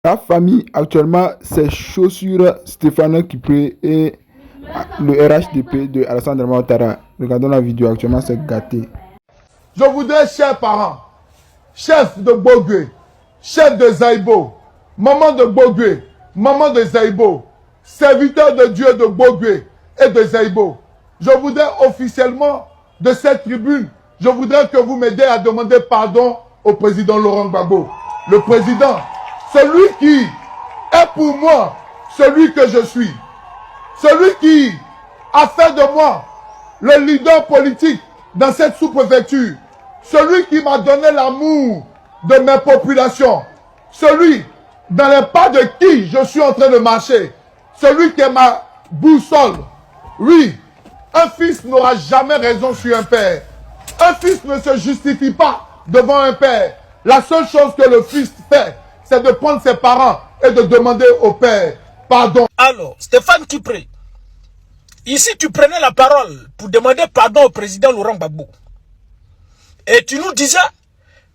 La famille, actuellement, c'est chaussures Stéphane Kipré et le RHDP de Alassane Ouattara. Regardons la vidéo, actuellement, c'est gâté. Je voudrais, chers parents, chef de Bogué, chef de Zaïbo, maman de Bogué, maman de Zaïbo, serviteur de Dieu de Bogué et de Zaïbo, je voudrais officiellement, de cette tribune, je voudrais que vous m'aidiez à demander pardon au président Laurent Gbagbo. Le président, celui qui est pour moi celui que je suis, celui qui a fait de moi le leader politique dans cette sous-préfecture, celui qui m'a donné l'amour de mes populations, celui dans les pas de qui je suis en train de marcher, celui qui est ma boussole. Oui, un fils n'aura jamais raison sur un père. Un fils ne se justifie pas devant un père. La seule chose que le fils fait, c'est de prendre ses parents et de demander au père pardon. Alors, Stéphane Kipré, ici tu prenais la parole pour demander pardon au président Laurent Gbagbo. Et tu nous disais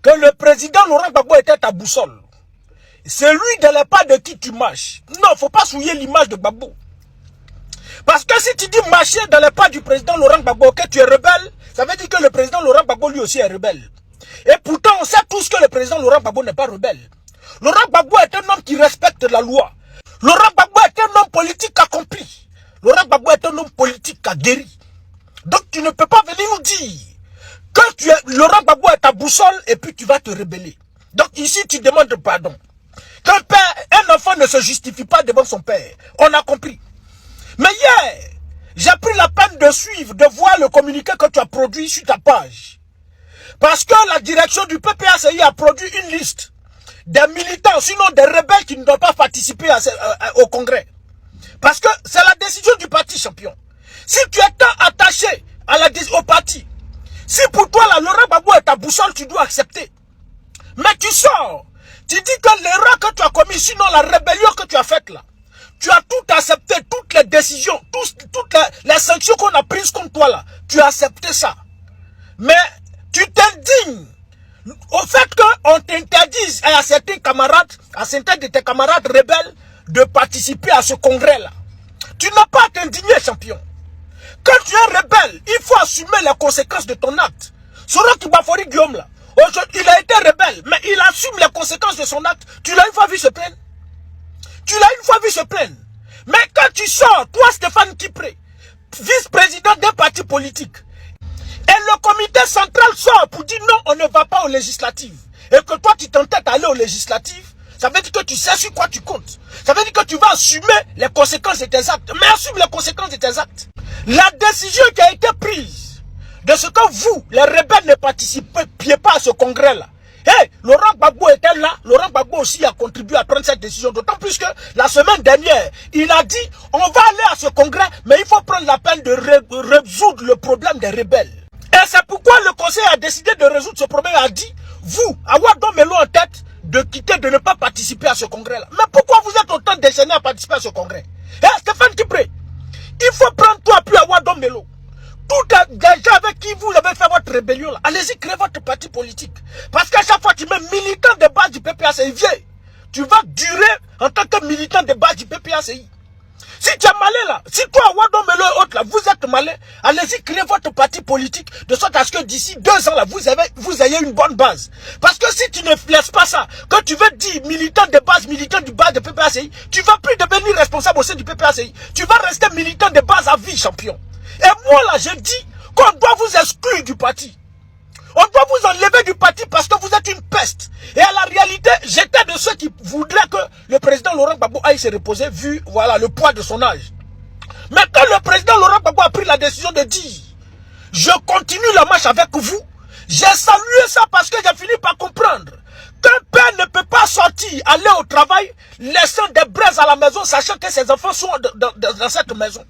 que le président Laurent Gbagbo était ta boussole. C'est lui dans les pas de qui tu marches. Non, il ne faut pas souiller l'image de Gbagbo. Parce que si tu dis marcher dans les pas du président Laurent Gbagbo, que tu es rebelle, ça veut dire que le président Laurent Gbagbo lui aussi est rebelle. Et pourtant, on sait tous que le président Laurent Gbagbo n'est pas rebelle. Laurent Gbagbo est un homme qui respecte la loi. Laurent Gbagbo est un homme politique accompli. Laurent Gbagbo est un homme politique guéri. Donc tu ne peux pas venir nous dire que Laurent Gbagbo est ta boussole et puis tu vas te rebeller. Donc ici tu demandes pardon. Un enfant ne se justifie pas devant son père. On a compris. Mais hier, j'ai pris la peine de suivre, de voir le communiqué que tu as produit sur ta page. Parce que la direction du PPACI a produit une liste des militants, sinon des rebelles qui ne doivent pas participer au congrès. Parce que c'est la décision du parti champion. Si tu es tant attaché au parti, si pour toi la Laurent Gbagbo est ta boussole, tu dois accepter. Mais tu sors, tu dis que l'erreur que tu as commise, sinon la rébellion que tu as faite là, tu as tout accepté, toutes les décisions, toutes les sanctions qu'on a prises contre toi là, tu as accepté ça. Mais tu t'indignes au fait qu'on t'interdise à certains camarades, à certains de tes camarades rebelles, de participer à ce congrès-là. Tu n'as pas à t'indigner, champion. Quand tu es rebelle, il faut assumer les conséquences de ton acte. Sorok Bafori Guillaume là, il a été rebelle, mais il assume les conséquences de son acte. Tu l'as une fois vu se plaindre? Tu l'as une fois vu se plaindre? Mais quand tu sors, toi Stéphane Kipré, vice-président d'un parti politique, et le comité central sort pour dire non, on ne va pas aux législatives, et que toi tu t'entêtes à aller aux législatives, ça veut dire que tu sais sur quoi tu comptes. Ça veut dire que tu vas assumer les conséquences de tes actes. Mais assume les conséquences de tes actes. La décision qui a été prise de ce que vous, les rebelles, ne participiez pas à ce congrès-là. Hey, Laurent Gbagbo était là. Laurent Gbagbo aussi a contribué à prendre cette décision. D'autant plus que la semaine dernière, il a dit on va aller à ce congrès, mais il faut prendre la peine de résoudre le problème des rebelles. Et c'est pourquoi le conseil a décidé de résoudre ce problème. Il a dit, vous, Awadon Melo en tête, de quitter, de ne pas participer à ce congrès-là. Mais pourquoi vous êtes autant déchaînés à participer à ce congrès? Stéphane Kipré, il faut prendre toi puis Awadon Melo. Tout les gens avec qui vous avez fait votre rébellion là, allez-y, créez votre parti politique. Parce qu'à chaque fois tu mets militant de base du PPACI, viens, tu vas durer en tant que militant de base du PPACI. Si tu es malin là, si toi, Awadon Melo et autres là, vous êtes malin, allez-y, créez votre parti politique de sorte à ce que d'ici 2 ans là, vous ayez une bonne base. Parce que si tu ne laisses pas ça, quand tu veux dire militant de base de PPACI, tu vas plus devenir responsable au sein du PPACI. Tu vas rester militant de base à vie, champion. Et moi là, je dis qu'on doit vous exclure du parti. On doit vous enlever du parti parce que vous êtes une peste. Et à la réalité, j'étais de ceux qui voudraient que le président Laurent Gbagbo aille se reposer vu voilà, le poids de son âge. Mais quand le président Laurent Gbagbo a pris la décision de dire je continue la marche avec vous, j'ai salué ça parce que j'ai fini par comprendre qu'un père ne peut pas sortir, aller au travail, laissant des braises à la maison, sachant que ses enfants sont dans cette maison.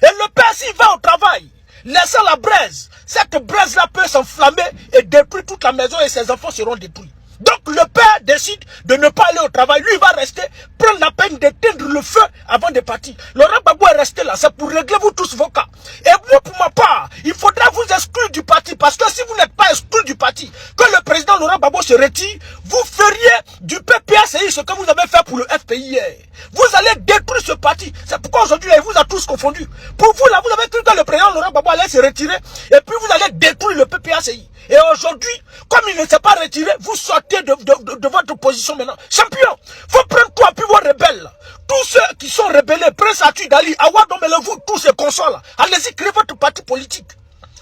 Et le père, s'il va au travail, laissant la braise, cette braise-là peut s'enflammer et détruire toute la maison et ses enfants seront détruits. Donc le père décide de ne pas aller au travail. Lui, il va rester, prendre la peine d'éteindre le feu avant de partir. Laurent Gbagbo est resté là. C'est pour régler vous tous vos cas. Et moi, pour ma part, il faudra vous exclure du parti. Parce que si vous n'êtes pas exclu du parti, que le président Laurent Gbagbo se retire, vous feriez du PPACI ce que vous avez fait pour le FPI hier. Vous allez détruire ce parti. C'est pourquoi aujourd'hui, il vous a tous confondus. Pour vous, là, vous avez cru que le président Laurent Gbagbo allait se retirer. Et puis, vous allez détruire le PPACI. Et aujourd'hui, comme il ne s'est pas retiré, vous sortez de votre position maintenant. Champion, faut prendre toi puis vos rebelles. Là. Tous ceux qui sont rebellés, Prince Atu Dali, Awadomele, vous, tous ces consorts là. Allez-y, créez votre parti politique.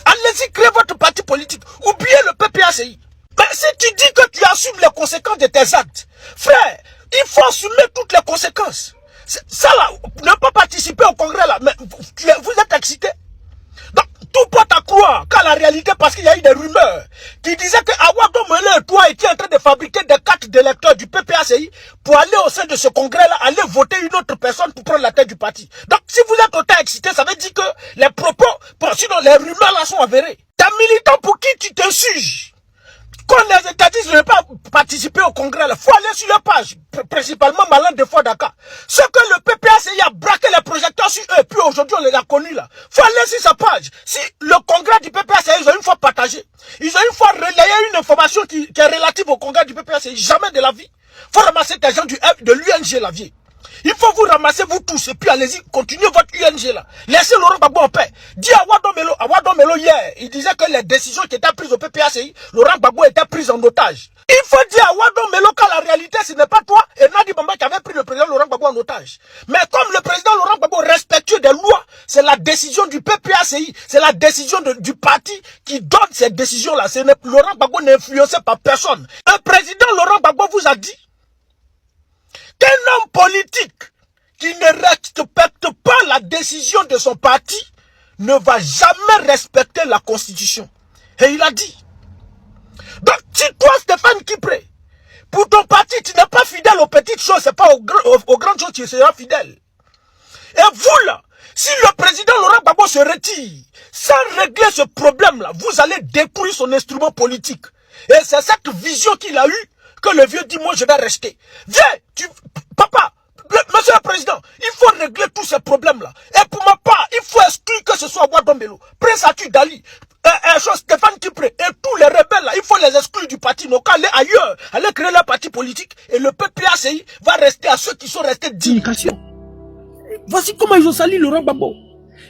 Allez-y, créez votre parti politique. Oubliez le PPACI. Mais si tu dis que tu assumes les conséquences de tes actes, frère, il faut assumer toutes les conséquences. Ça là, ne pas participer au congrès là, mais vous êtes excité. Donc, tout porte à croire qu'à la réalité, parce qu'il y a eu des rumeurs qui disaient que Awado Mele et toi étiez en train de fabriquer des cartes d'électeurs du PPACI pour aller au sein de ce congrès-là, aller voter une autre personne pour prendre la tête du parti. Donc, si vous êtes autant excité, ça veut dire que les propos, sinon les rumeurs là sont avérées. T'es militant pour qui tu t'insurges. Quand les États disent de ne pas participer au congrès, il faut aller sur leur page, principalement Malin de Dakar. Ce que le PPACI a braqué les projecteurs sur eux, puis aujourd'hui on les a connus là. Il faut aller sur sa page. Si le congrès du PPACI, ils ont une fois partagé, ils ont une fois relayé une information qui est relative au congrès du PPACI, jamais de la vie. Il faut ramasser des gens de l'UNG la vie. Il faut vous ramasser vous tous et puis allez-y, continuez votre UNG là. Laissez Laurent Gbagbo en paix. Dis à Awado Melo hier, il disait que les décisions qui étaient prises au PPACI, Laurent Gbagbo était pris en otage. Il faut dire à Awado Melo qu'en la réalité, ce n'est pas toi et Nadi Bamba qui avait pris le président Laurent Gbagbo en otage. Mais comme le président Laurent Gbagbo respectueux des lois, c'est la décision du PPACI, c'est la décision du parti qui donne cette décision-là. Laurent Gbagbo n'est influencé par personne. Le président Laurent Gbagbo vous a dit qu'un homme politique qui ne respecte pas la décision de son parti ne va jamais respecter la Constitution. Et il a dit. Donc, si toi, Stéphane Kipré, pour ton parti, tu n'es pas fidèle aux petites choses, c'est pas aux grandes choses que tu seras fidèle. Et vous, là, si le président Laurent Gbagbo se retire, sans régler ce problème-là, vous allez détruire son instrument politique. Et c'est cette vision qu'il a eue que le vieux dit, moi, je vais rester. Viens, papa, monsieur le président, il faut régler tous ces problèmes-là. Et pour ma part, il faut exclure que ce soit Awado Melo, Prince Atu Dali, Stéphane Kipré et tous les rebelles-là, il faut les exclure du parti. Donc, aller ailleurs, aller créer leur parti politique. Et le PPACI va rester à ceux qui sont restés dignes. Voici comment ils ont sali Laurent Gbagbo.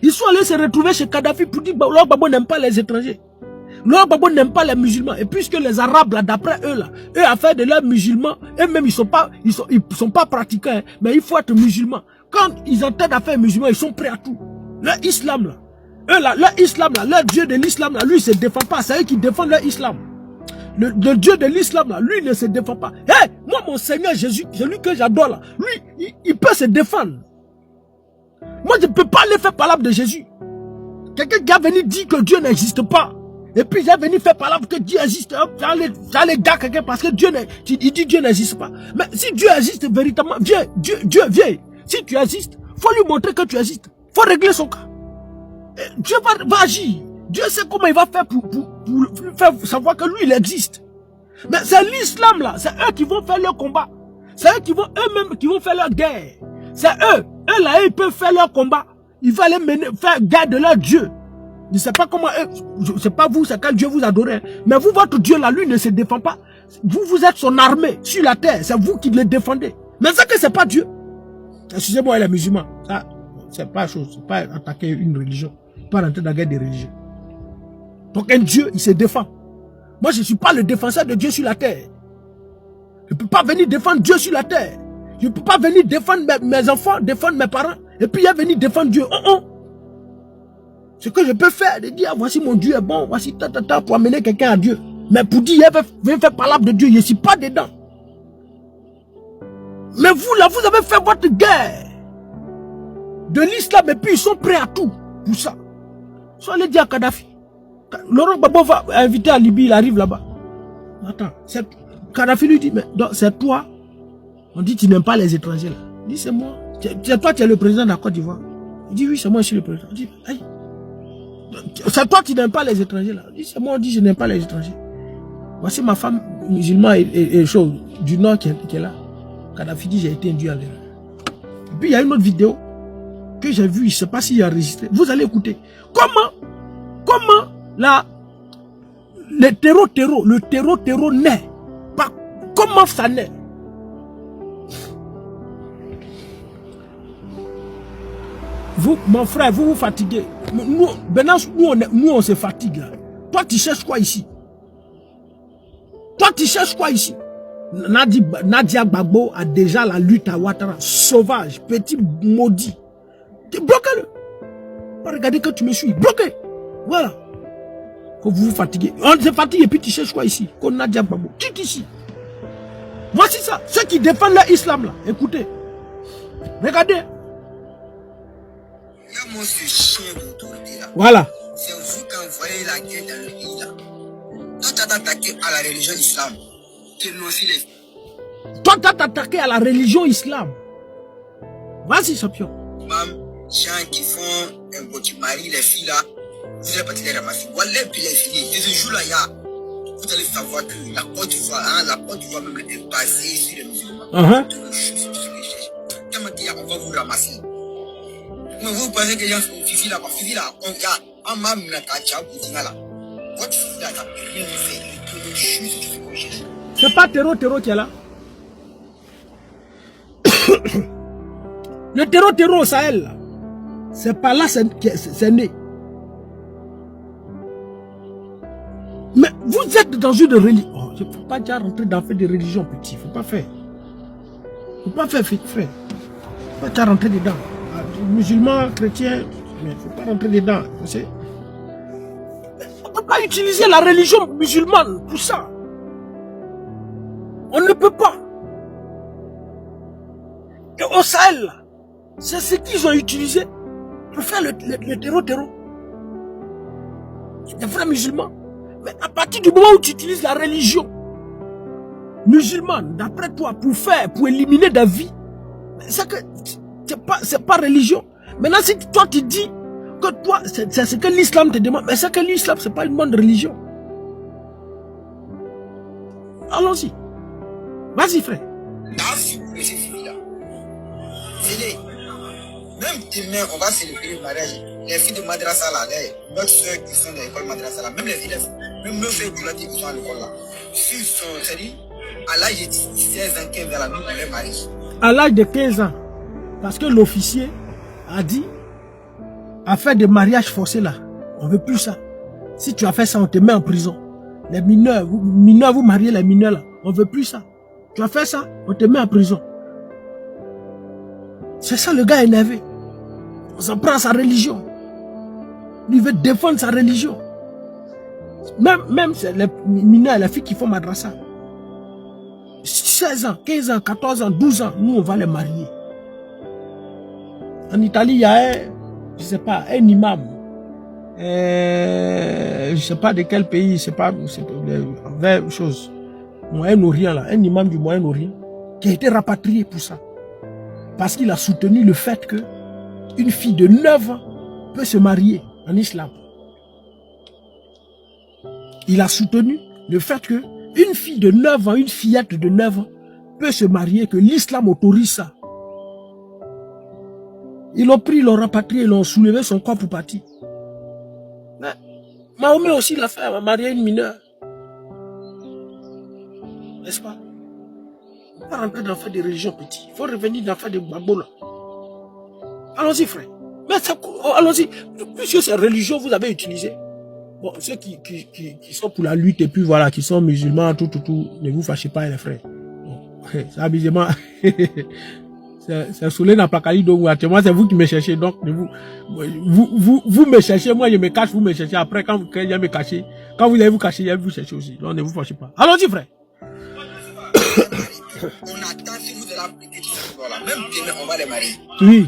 Ils sont allés se retrouver chez Kadhafi pour dire que Laurent Gbagbo n'aime pas les étrangers. Laurent Gbagbo n'aime pas les musulmans. Et puisque les Arabes, là, d'après eux, là, eux, à faire de leurs musulmans, eux-mêmes, ils sont pas pratiquants, hein, mais il faut être musulmans. Quand ils entendent à faire musulmans, ils sont prêts à tout. Leur islam, là, eux, là, leur islam, là, leur dieu de l'islam, là, lui, il se défend pas. C'est eux qui défendent leur islam. Le dieu de l'islam, là, lui, il ne se défend pas. Hé, moi, mon Seigneur Jésus, celui que j'adore, là, lui, il peut se défendre. Moi, je ne peux pas aller faire parole de Jésus. Quelqu'un qui a venu dire que Dieu n'existe pas. Et puis, j'ai venu faire parole que Dieu existe. J'allais dire quelqu'un parce que il dit Dieu n'existe pas. Mais si Dieu existe véritablement, viens, Dieu, viens. Si tu existes, faut lui montrer que tu existes. Faut régler son cas. Et Dieu va agir. Dieu sait comment il va faire pour faire savoir que lui, il existe. Mais c'est l'islam là. C'est eux qui vont faire leur combat. C'est eux qui vont eux-mêmes qui vont faire leur guerre. C'est eux. Eux là, ils peuvent faire leur combat. Ils vont aller faire guerre de leur Dieu. Je ne sais pas comment eux, c'est pas vous, c'est quel Dieu vous adorez. Mais vous, votre Dieu là, lui ne se défend pas. Vous êtes son armée sur la terre. C'est vous qui le défendez. Mais ça que c'est pas Dieu. Excusez-moi les musulmans. Ça, c'est pas chose. C'est pas attaquer une religion. Pas rentrer dans la guerre des religions. Donc un Dieu, il se défend. Moi, je ne suis pas le défenseur de Dieu sur la terre. Je ne peux pas venir défendre Dieu sur la terre. Je ne peux pas venir défendre mes enfants, défendre mes parents. Et puis, il est venu défendre Dieu. Ce que je peux faire, de dire, voici mon Dieu est bon, voici pour amener quelqu'un à Dieu. Mais pour dire, viens faire parole de Dieu, je ne suis pas dedans. Mais vous, là, vous avez fait votre guerre de l'islam et puis ils sont prêts à tout pour ça. Ils sont allés dire à Kadhafi. Laurent Gbagbo va inviter à Libye, il arrive là-bas. Attends, Kadhafi lui dit, mais c'est toi. On dit, tu n'aimes pas les étrangers là. Il dit, c'est moi. C'est toi, tu es le président de la Côte d'Ivoire. Il dit, oui, c'est moi, je suis le président. Il dit, aïe. C'est toi qui n'aimes pas les étrangers là. Il dit, c'est moi, on dit, je n'aime pas les étrangers. Voici ma femme musulmane et chose du Nord qui est là. Kadhafi dit j'ai été induit en erreur. Et puis il y a une autre vidéo que j'ai vue, je ne sais pas s'il a enregistré. Vous allez écouter. Comment le terreau naît. Comment ça naît? Vous, mon frère, vous vous fatiguez. Nous, on se fatigue là. Toi, tu cherches quoi ici? Toi, tu cherches quoi ici? Nadia Gbagbo a déjà la lutte à Ouattara. Sauvage, petit maudit. Bloquez-le. Regardez que tu me suis. Bloquez. Voilà. Que vous vous fatiguez. On se fatigue et puis tu cherches quoi ici? Comme Nadia Gbagbo. Quitte ici. Voici ça. Ceux qui défendent l'islam là. Écoutez. Regardez. Ce chien d'autorité là. Voilà. C'est vous qui envoyez la guerre dans le pays là. Toi, tu as attaqué à la religion islam. Toi, tu as attaqué à la religion islam. Vas-y, champion. Gens qui font un beau qui marie les filles là. Vous allez partir les ramasser. Voilà, puis les filles. De ce jour-là, vous allez savoir que la Côte d'Ivoire même est basée sur les musulmans. On va vous ramasser. Mais vous pensez que les gens sont fifi là, on regarde, en m'a mis la cacha, là. Votre fille là, t'as rien fait. Le juste, tu fais qu'on cherche. C'est pas terreau qui est là. Le terreau au Sahel là. C'est pas là c'est né. Mais vous êtes dans une religion. Oh, il ne faut pas déjà rentrer dans fait des religions petit. Il ne faut pas faire. Il ne faut pas faire, frère. Il ne faut pas déjà rentrer dedans. Musulmans, chrétiens, mais il ne faut pas rentrer dedans. Vous savez. On ne peut pas utiliser la religion musulmane pour ça. On ne peut pas. Et au Sahel, c'est ce qu'ils ont utilisé pour faire le terreau. C'est des vrais musulmans. Mais à partir du moment où tu utilises la religion musulmane, d'après toi, pour éliminer des vies, c'est pas religion. Maintenant, si toi tu dis que toi, c'est ce que l'islam te demande, mais c'est que l'islam, c'est pas une bonne religion. Allons-y. Vas-y, frère. Même demain, on va célébrer le mariage. Les filles de Madrasa là, notre soeurs qui sont dans l'école Madrasa là, même les filles, même nos frères qui sont à l'école là, s'ils sont, c'est-à-dire, à l'âge de 16 ans, 15 ans, là, nous, on les marie. À l'âge de 15 ans, parce que l'officier a dit, a fait des mariages forcés là, on veut plus ça. Si tu as fait ça, on te met en prison. Les mineurs, vous mariez les mineurs là, on veut plus ça. Tu as fait ça, on te met en prison. C'est ça le gars énervé. On s'en prend à sa religion. Lui veut défendre sa religion. Même les mineurs, les filles qui font madrasa. 16 ans, 15 ans, 14 ans, 12 ans, nous on va les marier. En Italie, il y a je sais pas, un imam. Je sais pas de quel pays, c'est pas, vers chose. Moyen-Orient là, un imam du Moyen-Orient qui a été rapatrié pour ça. Parce qu'il a soutenu le fait que une fille de 9 ans peut se marier en islam. Il a soutenu le fait que une fille de 9 ans, une fillette de 9 ans peut se marier, que l'islam autorise ça. Ils l'ont pris, ils l'ont rapatrié, ils l'ont soulevé son corps pour partir. Mais Mahomet aussi l'a fait, il a marié une mineure. N'est-ce pas? Il ne faut pas rentrer dans faire des religions petites. Il faut revenir dans faire des babos là. Allons-y, frère. Mais allons-y. Puisque ces religions vous avez utilisé. Bon, ceux qui sont pour la lutte et puis voilà, qui sont musulmans, tout, ne vous fâchez pas, les frères. Bon, c'est amusement. C'est Soulé Napakali, donc moi c'est vous qui me cherchez, donc vous me cherchez, moi je me cache, vous me cherchez. Après, quand vous allez me cacher, quand vous allez vous cacher, je vais vous chercher aussi. Donc ne vous fâchez pas. Allons-y, frère. On attend si vous allez appliquer tout ça là. Même demain, on va les marier. Oui.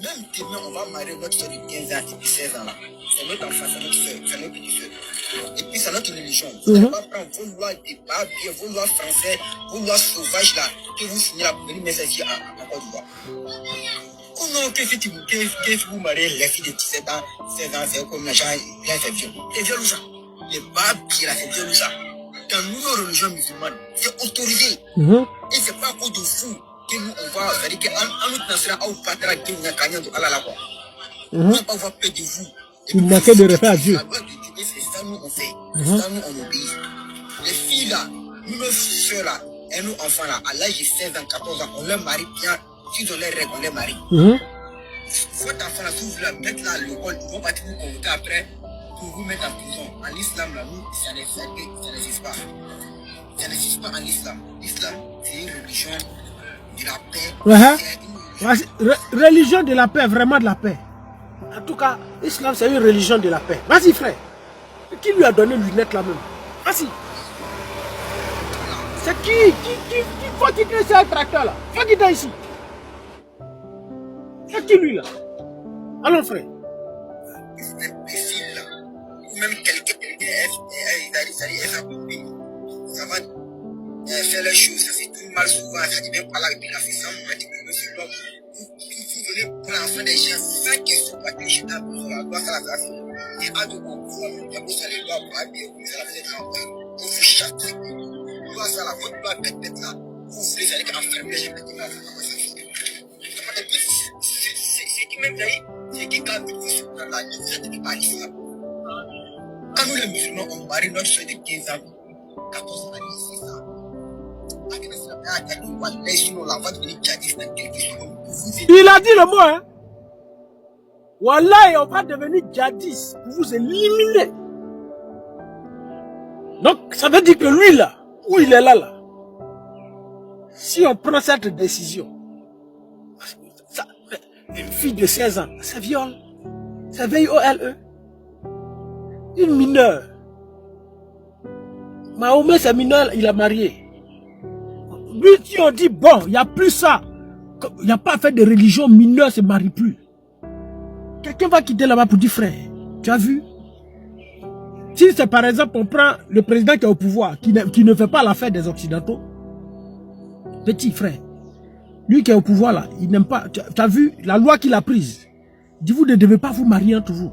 Même demain, on va marier notre soeur de 15 ans et puis 16 ans là. C'est notre enfant, c'est notre soeur, c'est notre petite soeur. Et puis c'est notre religion. Vous n'allez pas prendre vos lois de papier, vos lois françaises, vos lois sauvages là, que vous signez là pour venir mettre ça ici en Côte d'Ivoire. Oh non, qu'est-ce que vous mariez les filles de 17 ans, 16 ans, c'est comme les gens, c'est viol. C'est viol ou ça? Les papiers là, c'est viol ou ça? dans nos religions musulmanes, c'est autorisé. Et c'est pas à cause de fou que nous, on va, c'est-à-dire qu'en nous transférant au patera qui nous a gagné de Allah là-bas. On va pas avoir peur de vous. Vous manquez de respect à Dieu. La loi de Dieu, c'est ça nous on fait. C'est ça nous on obéit. Les filles là, nous, nos soeurs là, et nos enfants là, à l'âge de 16 ans, 14 ans, on leur marie bien. S'ils ont les règles, on les marie. Votre enfant là, si vous voulez mettre là à l'école, ils vont partir vous convoquer après pour vous mettre en prison. En islam là, nous, ça n'existe pas. Ça n'existe pas en islam. L'islam, c'est une religion de la paix. Religion de la paix, vraiment de la paix. En tout cas, l'islam, c'est une religion de la paix. Vas-y, frère. Qui lui a donné lunettes là-même? Vas-y. C'est qui faut quitter ce tracteur là? Faut quitter ici. C'est qui lui là? Alors, frère. Les filles là, ou même quelqu'un, ça va faire les choses, ça fait tout mal souvent, ça dit même pas là, et puis la fille, ça m'a dit que monsieur Bob, vous venez pour l'enfant des gens, sans question, pas que je t'aime, pour la loi, ça la grâce, et à de bon, vous allez voir, pour habiller, vous allez faire un peu, vous vous chattez, loi, ça la votre loi, peut-être là, vous voulez, ça allez enfermer les gens, peut-être là, c'est qui même d'ailleurs, c'est qui quand vous se prend la vie, vous êtes pas l'islam. Quand nous les musulmans, on marie notre soeur de 15 ans, 14 ans, 16 ans. Il a dit le mot, hein. Wallah, on va devenir djihadiste pour vous éliminer. Donc, ça veut dire que lui, là, où il est là, si on prend cette décision, ça, une fille de 16 ans, c'est viol. C'est VIOLE. Une mineure. Mahomet, c'est mineur, il a marié. Lui, si on dit, bon, il n'y a plus ça. Il n'y a pas fait de religion, mineur ne se marie plus. Quelqu'un va quitter là-bas pour dire, frère, tu as vu? Si c'est par exemple, on prend le président qui est au pouvoir, qui ne fait pas l'affaire des Occidentaux, petit frère, lui qui est au pouvoir là, il n'aime pas, tu as vu la loi qu'il a prise? Il dit, vous ne devez pas vous marier entre vous.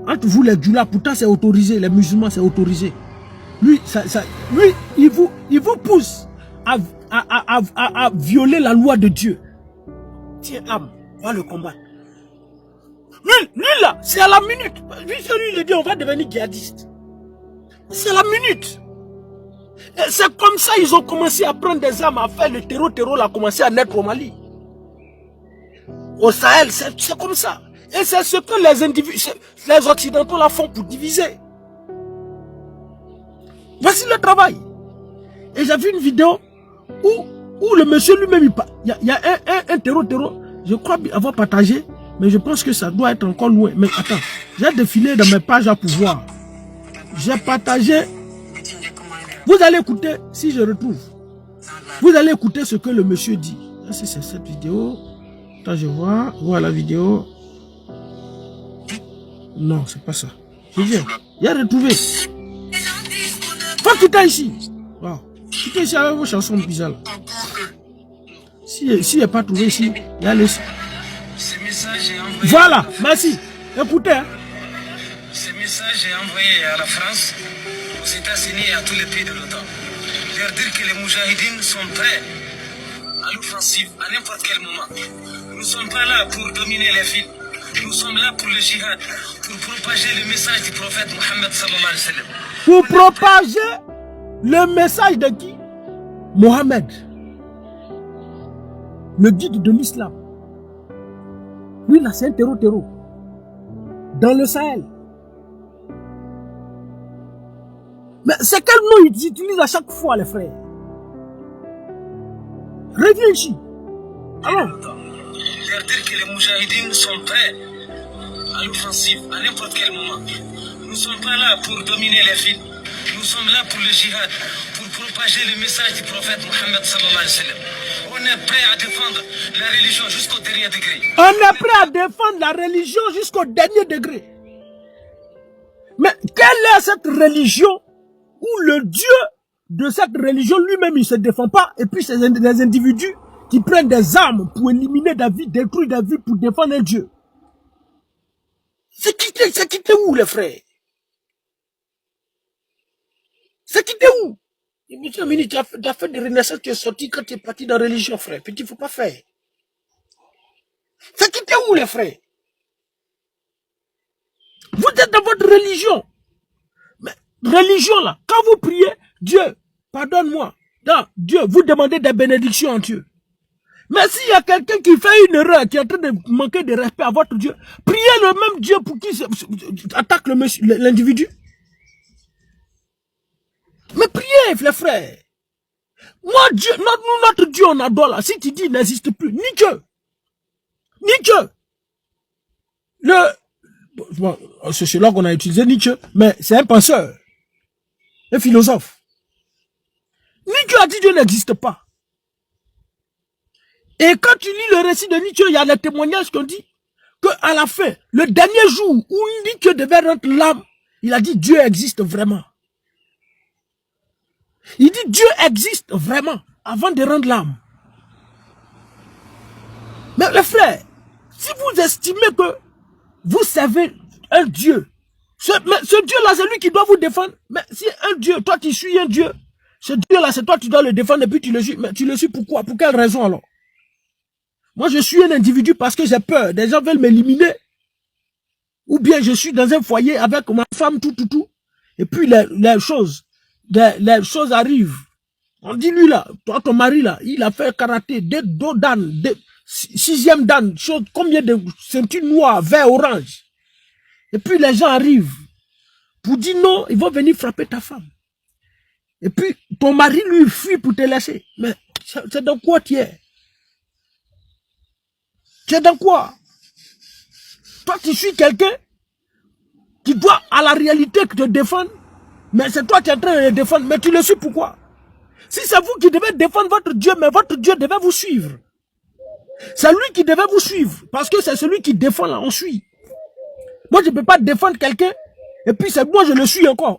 Entre vous les djoulas, pourtant c'est autorisé, les musulmans c'est autorisé. Lui, lui il vous pousse à violer la loi de Dieu. Tiens, âme, va le combattre. Lui là, c'est à la minute. Lui, il dit, on va devenir djihadiste. C'est à la minute. C'est comme ça ils ont commencé à prendre des armes, à faire le terreau a commencé à naître au Mali. Au Sahel, c'est comme ça. Et c'est ce que les Occidentaux là font pour diviser. Voici le travail. Et j'ai vu une vidéo où le monsieur lui-même, il y a un terreau, je crois avoir partagé, mais je pense que ça doit être encore loin. Mais attends, j'ai défilé dans mes pages à pouvoir. J'ai partagé. Vous allez écouter, si je retrouve. Vous allez écouter ce que le monsieur dit. C'est cette vidéo. Attends, je vois. Voilà la vidéo. Non, c'est pas ça. Je viens. Il a retrouvé. Faut quitter ici. Wow. Quittez ici avec vos chansons bizarres. S'il n'est pas trouvé ici, il y a les... Voilà, merci. Écoutez. Hein. Ce message est envoyé à la France, aux États-Unis et à tous les pays de l'OTAN. Leur dire que les Moujahidines sont prêts à l'offensive à n'importe quel moment. Nous ne sommes pas là pour dominer les villes. Nous sommes là pour le djihad, pour propager le message du prophète Mohammed sallallahu alayhi wa sallam. Pour propager le message de qui? Mohammed, le guide de l'islam. Lui là, c'est un terreau. Dans le Sahel. Mais c'est quel nom ils utilisent à chaque fois, les frères? Reviens ici. Alors. Leur dire que les Moujahidines sont prêts à l'offensive à n'importe quel moment. Nous ne sommes pas là pour dominer les villes. Nous sommes là pour le djihad, pour propager le message du prophète Mohammed sallallahu alayhi wa sallam. On est prêt à défendre la religion jusqu'au dernier degré. On est prêt à défendre la religion jusqu'au dernier degré. Mais quelle est cette religion où le Dieu de cette religion lui-même il ne se défend pas et puis c'est des individus qui prennent des armes pour éliminer des vies, détruire des vies pour défendre un Dieu? C'est quitté où les frères? C'est quitté où? Tu as fait des renaissances, tu es sorti quand tu es parti dans la religion, frère. Petit, il ne faut pas faire. C'est quitté où, les frères? Vous êtes dans votre religion. Mais religion, là, quand vous priez, Dieu, pardonne-moi. Dieu, vous demandez des bénédictions en Dieu. Mais s'il y a quelqu'un qui fait une erreur, qui est en train de manquer de respect à votre Dieu, priez le même Dieu pour qui attaque l'individu. Mais priez, les frères. Moi, Dieu, notre Dieu, on adore là. Si tu dis, il n'existe plus. Ni Dieu. Ni Dieu. C'est celui-là qu'on a utilisé, Nietzsche, mais c'est un penseur, un philosophe. Nietzsche a dit Dieu n'existe pas. Et quand tu lis le récit de Nietzsche, il y a des témoignages qui ont dit qu'à la fin, le dernier jour où Nietzsche devait rendre l'âme, il a dit Dieu existe vraiment. Il dit Dieu existe vraiment avant de rendre l'âme. Mais les frères, si vous estimez que vous servez un Dieu, ce Dieu-là, c'est lui qui doit vous défendre. Mais si un Dieu, toi tu suis un Dieu, ce Dieu-là, c'est toi qui dois le défendre et puis tu le suis. Mais tu le suis pourquoi? Pour quelle raison alors? Moi, je suis un individu parce que j'ai peur. Des gens veulent m'éliminer. Ou bien je suis dans un foyer avec ma femme, tout. Et puis les choses arrivent. On dit lui là, toi ton mari là, il a fait karaté, des dos dan, 6e dan, combien de ceintures noires, vert, orange. Et puis les gens arrivent pour dire non, ils vont venir frapper ta femme. Et puis ton mari lui fuit pour te laisser. Mais c'est dans quoi tu es? Tu es dans quoi? Toi tu suis quelqu'un qui doit à la réalité te défendre, mais c'est toi qui es en train de le défendre, mais tu le suis pourquoi? Si c'est vous qui devez défendre votre Dieu, mais votre Dieu devait vous suivre. C'est lui qui devait vous suivre, parce que c'est celui qui défend là, on suit. Moi je ne peux pas défendre quelqu'un, et puis c'est moi je le suis encore.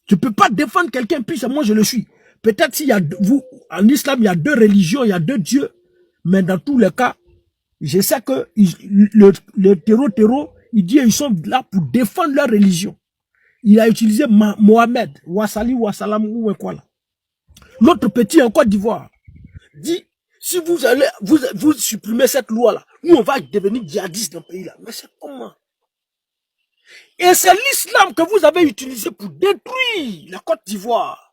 Je ne peux pas défendre quelqu'un, puis c'est moi je le suis. Peut-être s'il y a, en islam il y a 2 religions, il y a 2 dieux, mais dans tous les cas, je sais que le terreau, il dit ils sont là pour défendre leur religion. Il a utilisé Mohamed, Wassali, Wassalam, ou quoi là. L'autre petit en Côte d'Ivoire dit, si vous allez, vous supprimez cette loi-là, nous on va devenir djihadistes dans le pays là. Mais c'est comment? Et c'est l'islam que vous avez utilisé pour détruire la Côte d'Ivoire.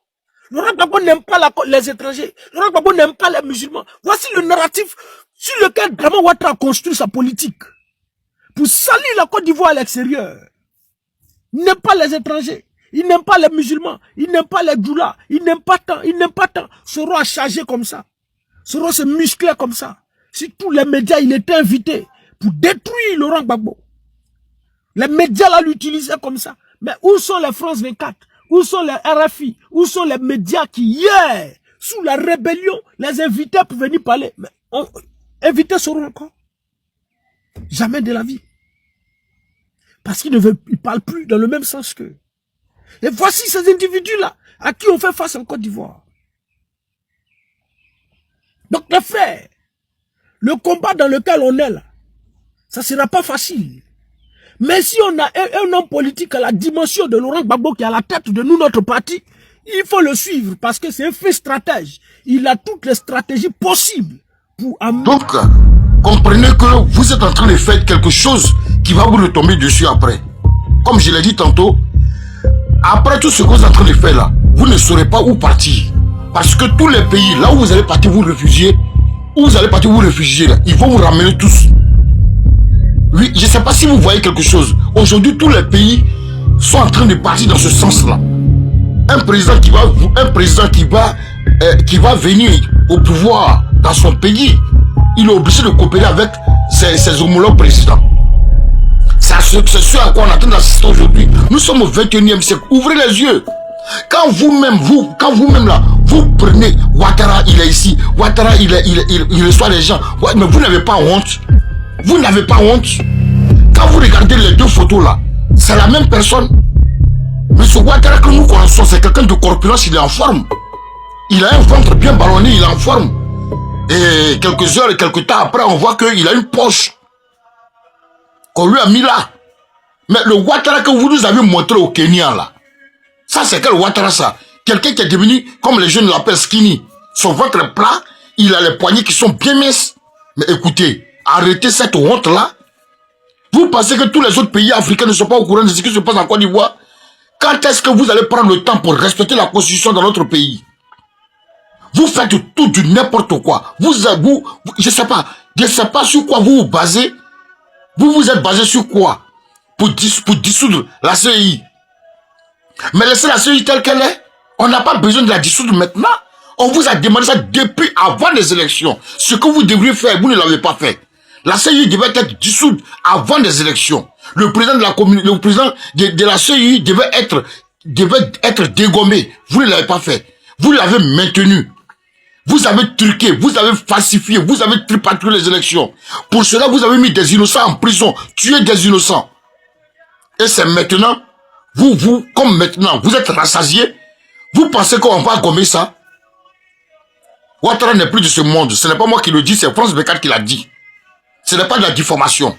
Laurent Gbagbo n'aime pas les étrangers. Laurent Gbagbo n'aime pas les musulmans. Voici le narratif sur lequel Draman Ouattara a construit sa politique. Pour salir la Côte d'Ivoire à l'extérieur. Il n'aime pas les étrangers. Il n'aime pas les musulmans. Il n'aime pas les djoulas. Il n'aime pas tant. Il n'aime pas tant. Soro a chargé comme ça. Soro se musclait comme ça. Si tous les médias, il était invité pour détruire Laurent Gbagbo. Les médias là l'utilisaient comme ça. Mais où sont les France 24? Où sont les RFI? Où sont les médias qui, hier, sous la rébellion, les invitaient pour venir parler? Mais on invitait Soro encore? Jamais de la vie. Parce qu'ils ne parlent plus dans le même sens qu'eux. Et voici ces individus-là, à qui on fait face en Côte d'Ivoire. Donc les frères, le combat dans lequel on est là, ça ne sera pas facile. Mais si on a un homme politique à la dimension de Laurent Gbagbo qui est à la tête de nous, notre parti, il faut le suivre parce que c'est un fait stratège. Il a toutes les stratégies possibles pour amener... Donc, comprenez que vous êtes en train de faire quelque chose qui va vous retomber dessus après. Comme je l'ai dit tantôt, après tout ce que vous êtes en train de faire là, vous ne saurez pas où partir. Parce que tous les pays, là où vous allez partir vous réfugier, où vous allez partir vous réfugier, là, ils vont vous ramener tous. Oui, je ne sais pas si vous voyez quelque chose. Aujourd'hui, tous les pays sont en train de partir dans ce sens-là. Un président qui va venir au pouvoir dans son pays, il est obligé de coopérer avec ses homologues présidents. C'est ce à quoi on est en train d'assister aujourd'hui. Nous sommes au 21e siècle. Ouvrez les yeux. Quand vous-même là, vous prenez Ouattara, il est ici, Ouattara, il reçoit les gens. Ouais, mais vous n'avez pas honte. Vous n'avez pas honte. Quand vous regardez les 2 photos là, c'est la même personne. Mais ce Ouattara que nous connaissons, c'est quelqu'un de corpulence, il est en forme. Il a un ventre bien ballonné, il est en forme. Et quelques heures et quelques temps après, on voit qu'il a une poche qu'on lui a mis là. Mais le Ouattara que vous nous avez montré au Kenya, là, ça c'est quel Ouattara ça? Quelqu'un qui est devenu, comme les jeunes l'appellent, skinny. Son ventre plat, il a les poignets qui sont bien minces. Mais écoutez, arrêtez cette honte-là. Vous pensez que tous les autres pays africains ne sont pas au courant de ce qui se passe en Côte d'Ivoire? Quand est-ce que vous allez prendre le temps pour respecter la constitution dans notre pays? Vous faites tout du n'importe quoi. Je sais pas sur quoi vous vous basez. Vous vous êtes basé sur quoi? Pour dissoudre la CEI. Mais laissez la CEI telle qu'elle est. On n'a pas besoin de la dissoudre maintenant. On vous a demandé ça depuis avant les élections. Ce que vous devriez faire, vous ne l'avez pas fait. La CEI devait être dissoute avant les élections. Le président de la communauté, le président de la CEI devait être dégommé. Vous ne l'avez pas fait. Vous l'avez maintenu. Vous avez truqué, vous avez falsifié, vous avez tripatouillé les élections. Pour cela, vous avez mis des innocents en prison, tué des innocents. Et c'est maintenant, comme maintenant, vous êtes rassasiés, vous pensez qu'on va gommer ça? Ouattara n'est plus de ce monde. Ce n'est pas moi qui le dis, c'est France 24 qui l'a dit. Ce n'est pas de la diffamation.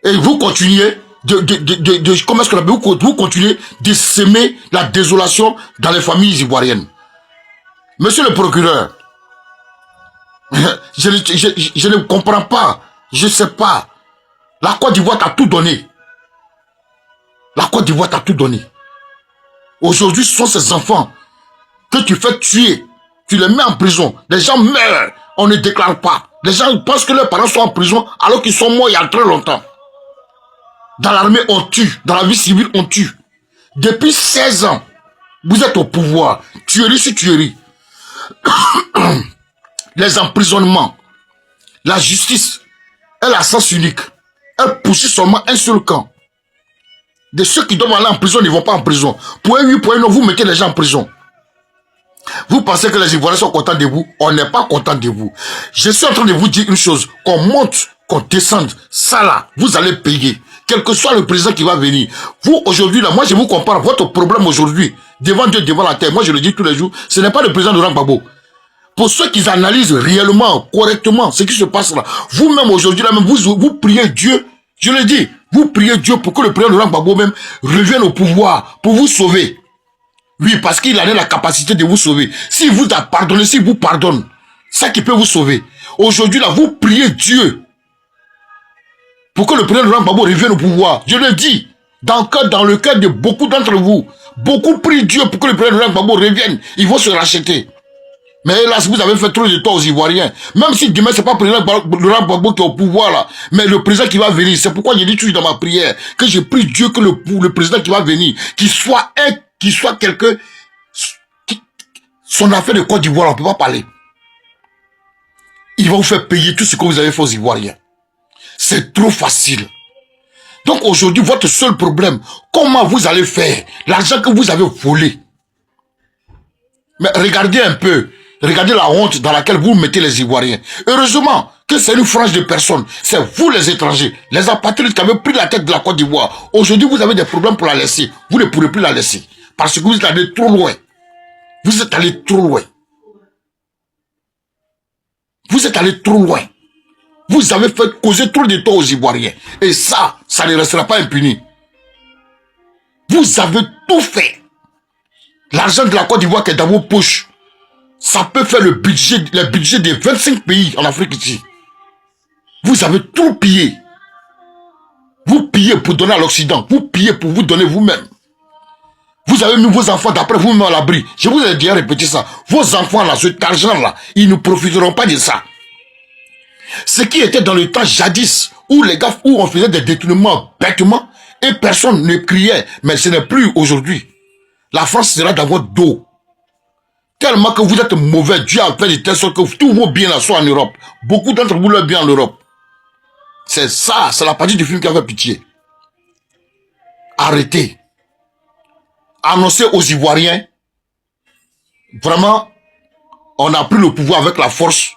Et vous continuez comment est-ce qu'on appelle, vous continuez de semer la désolation dans les familles ivoiriennes. Monsieur le procureur, je ne comprends pas, je ne sais pas. La Côte d'Ivoire t'a tout donné. La Côte d'Ivoire t'a tout donné. Aujourd'hui, ce sont ces enfants que tu fais tuer. Tu les mets en prison. Les gens meurent. On ne déclare pas. Les gens pensent que leurs parents sont en prison alors qu'ils sont morts il y a très longtemps. Dans l'armée, on tue. Dans la vie civile, on tue. Depuis 16 ans, vous êtes au pouvoir. Tuerie sur tuerie. Les emprisonnements. La justice. Elle a sens unique. Elle poursuit seulement un seul camp. De ceux qui doivent aller en prison ne vont pas en prison. Pour un oui, pour un non, vous mettez les gens en prison. Vous pensez que les Ivoiriens sont contents de vous? On n'est pas content de vous. Je suis en train de vous dire une chose. Qu'on monte, qu'on descende. Ça là, vous allez payer. Quel que soit le président qui va venir. Vous, aujourd'hui, là, moi je vous compare. Votre problème aujourd'hui, devant Dieu, devant la terre, moi je le dis tous les jours, ce n'est pas le président Laurent Gbagbo. Pour ceux qui analysent réellement, correctement, ce qui se passe là, vous-même aujourd'hui, là même, vous priez Dieu, je le dis, vous priez Dieu pour que le président Laurent Gbagbo même revienne au pouvoir, pour vous sauver. Oui, parce qu'il a la capacité de vous sauver. S'il vous a pardonné, s'il vous pardonne, c'est ça qui peut vous sauver. Aujourd'hui, là, vous priez Dieu pour que le président Laurent Gbagbo revienne au pouvoir. Je le dis, dans le cœur de beaucoup d'entre vous, beaucoup prient Dieu pour que le président Laurent Gbagbo revienne. Ils vont se racheter. Mais hélas, vous avez fait trop de tort aux Ivoiriens. Même si demain, c'est pas le président Laurent Gbagbo qui est au pouvoir, là, mais le président qui va venir. C'est pourquoi j'ai dit toujours dans ma prière que je prie Dieu que le président qui va venir, qu'il soit quelqu'un, son affaire de Côte d'Ivoire, on ne peut pas parler. Il va vous faire payer tout ce que vous avez fait aux Ivoiriens. C'est trop facile. Donc aujourd'hui, votre seul problème, comment vous allez faire l'argent que vous avez volé? Mais regardez un peu, regardez la honte dans laquelle vous mettez les Ivoiriens. Heureusement que c'est une frange de personnes. C'est vous les étrangers, les apatrides qui avez pris la tête de la Côte d'Ivoire. Aujourd'hui, vous avez des problèmes pour la laisser. Vous ne pourrez plus la laisser. Parce que vous êtes allé trop loin. Vous êtes allé trop loin. Vous êtes allé trop loin. Vous avez fait causer trop de tort aux Ivoiriens. Et ça ne restera pas impuni. Vous avez tout fait. L'argent de la Côte d'Ivoire qui est dans vos poches, ça peut faire le budget des 25 pays en Afrique ici. Vous avez tout pillé. Vous pillez pour donner à l'Occident. Vous pillez pour vous donner vous-même. Vous avez mis vos enfants d'après vous-même à l'abri. Je vous ai déjà répété ça. Vos enfants là, cet argent-là, ils ne profiteront pas de ça. Ce qui était dans le temps jadis, où on faisait des détournements bêtement, et personne ne criait, mais ce n'est plus aujourd'hui. La France sera dans votre dos. Tellement que vous êtes mauvais, Dieu a fait de telle sorte que tous vos biens là soient en Europe. Beaucoup d'entre vous leur bien en Europe. C'est ça, c'est la partie du film qui a fait pitié. Arrêtez. Annoncez aux Ivoiriens, vraiment, on a pris le pouvoir avec la force,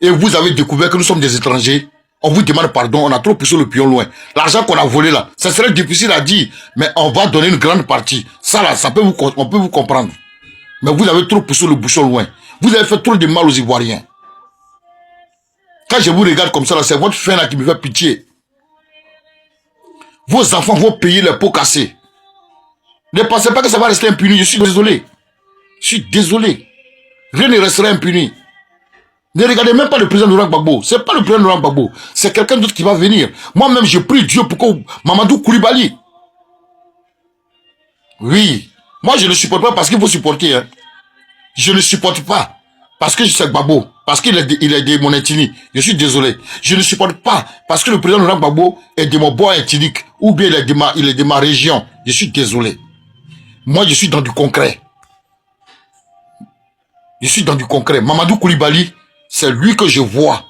et vous avez découvert que nous sommes des étrangers. On vous demande pardon, on a trop poussé le pion loin. L'argent qu'on a volé là, ça serait difficile à dire, mais on va donner une grande partie. Ça là, on peut vous comprendre. Mais vous avez trop poussé le bouchon loin. Vous avez fait trop de mal aux Ivoiriens. Quand je vous regarde comme ça, c'est votre fin là qui me fait pitié. Vos enfants vont payer les pots cassés. Ne pensez pas que ça va rester impuni. Je suis désolé. Je suis désolé. Rien ne restera impuni. Ne regardez même pas le président Laurent Gbagbo. C'est pas le président Laurent Gbagbo. C'est quelqu'un d'autre qui va venir. Moi-même, je prie Dieu pour que Mamadou Koulibaly. Oui. Moi, je ne supporte pas parce qu'il faut supporter. Hein. Je ne supporte pas parce que je suis Gbagbo. Parce qu'il est de mon ethnie. Je suis désolé. Je ne supporte pas parce que le président Laurent Gbagbo est de mon bois ethnique. Ou bien il est de ma région. Je suis désolé. Moi, je suis dans du concret. Je suis dans du concret. Mamadou Koulibaly, c'est lui que je vois.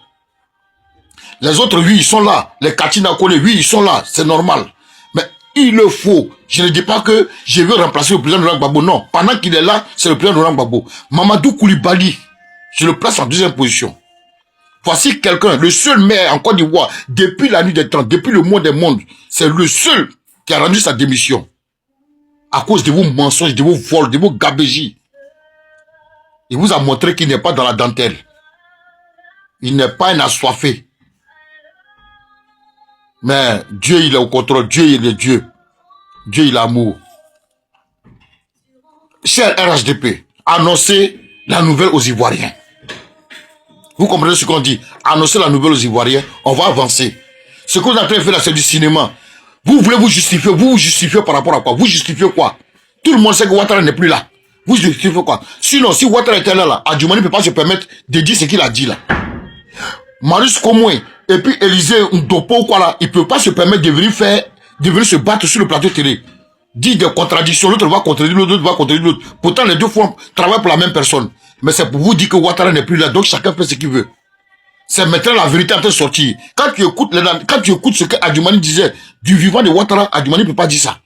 Les autres, oui, ils sont là. Les Katina Kone, oui, ils sont là. C'est normal. Mais il le faut. Je ne dis pas que je veux remplacer le président Laurent Gbagbo. Non. Pendant qu'il est là, c'est le président Laurent Gbagbo. Mamadou Koulibaly, je le place en deuxième position. Voici quelqu'un, le seul maire en Côte d'Ivoire, depuis la nuit des temps, depuis le mois des mondes, c'est le seul qui a rendu sa démission. À cause de vos mensonges, de vos vols, de vos gabégies. Il vous a montré qu'il n'est pas dans la dentelle. Il n'est pas un assoiffé. Mais Dieu, il est au contrôle. Dieu, il est Dieu. Dieu, il est amour. Cher RHDP, annoncez la nouvelle aux Ivoiriens. Vous comprenez ce qu'on dit? Annoncez la nouvelle aux Ivoiriens, on va avancer. Ce que vous êtes en train de faire là, c'est du cinéma. Vous voulez vous justifier par rapport à quoi? Vous justifiez quoi? Tout le monde sait que Ouattara n'est plus là. Vous justifiez quoi? Sinon, si Ouattara était là, Adjoumani ne peut pas se permettre de dire ce qu'il a dit là. Marius Komoué et puis Élisée Ndopo quoi là, il ne peut pas se permettre de venir se battre sur le plateau télé. Dire des contradictions, l'autre va contredire l'autre, l'autre va contredire l'autre. Pourtant, les deux fois travaillent pour la même personne. Mais c'est pour vous dire que Ouattara n'est plus là, donc chacun fait ce qu'il veut. C'est maintenant la vérité en train de sortir. Quand tu écoutes ce que Adjoumani disait du vivant de Ouattara, Adjoumani ne peut pas dire ça.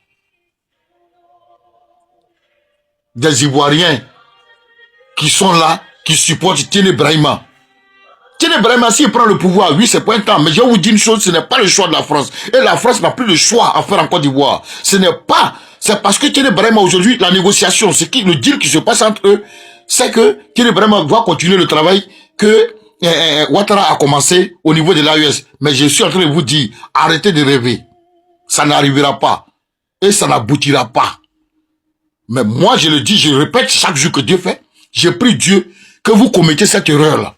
Des Ivoiriens qui sont là, qui supportent Tiene Brahima. Tiene Brahima, s'il prend le pouvoir, oui, c'est pas un temps. Mais je vais vous dire une chose, ce n'est pas le choix de la France. Et la France n'a plus le choix à faire en Côte d'Ivoire. Ce n'est pas, c'est parce que Tiene Brahima aujourd'hui, la négociation, le deal qui se passe entre eux, c'est que Tiene Brahima va continuer le travail que Ouattara a commencé au niveau de l'AES. Mais je suis en train de vous dire, arrêtez de rêver. Ça n'arrivera pas. Et ça n'aboutira pas. Mais moi, je le dis, je répète chaque jour que Dieu fait. Je prie Dieu que vous commettez cette erreur-là.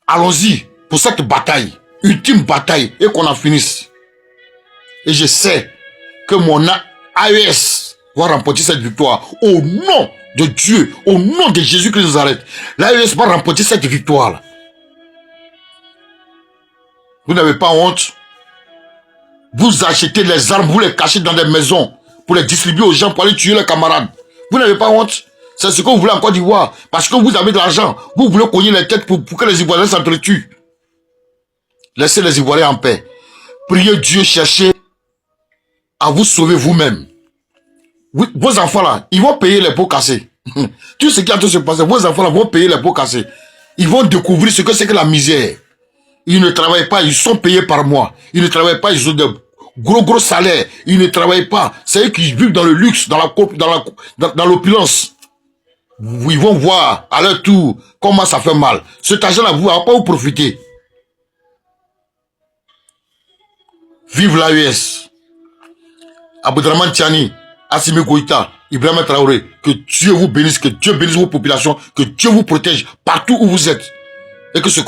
Allons-y pour cette bataille, ultime bataille, et qu'on en finisse. Et je sais que mon AES va remporter cette victoire. Au nom de Dieu, au nom de Jésus qui nous arrête. L'AES va remporter cette victoire-là. Vous n'avez pas honte? Vous achetez les armes, vous les cachez dans des maisons pour les distribuer aux gens, pour aller tuer les camarades. Vous n'avez pas honte? C'est ce que vous voulez en Côte d'Ivoire. Parce que vous avez de l'argent. Vous voulez cogner les têtes pour que les Ivoiriens s'entretuent. Laissez les Ivoiriens en paix. Priez Dieu, cherchez à vous sauver vous-même. Vos enfants là, ils vont payer les pots cassés. Tout ce qui a tout se passer, vos enfants là vont payer les pots cassés. Ils vont découvrir ce que c'est que la misère. Ils ne travaillent pas, ils sont payés par mois. Ils ne travaillent pas, ils ont de gros salaires. Ils ne travaillent pas. C'est eux qui vivent dans le luxe, dans l'opulence. Ils vont voir à leur tour comment ça fait mal. Cet argent-là, vous n'allez pas vous profiter. Vive l'AES. Aboudraman Tiani, Assimi Goïta, Ibrahima Traoré, que Dieu vous bénisse, que Dieu bénisse vos populations, que Dieu vous protège partout où vous êtes. Et que ce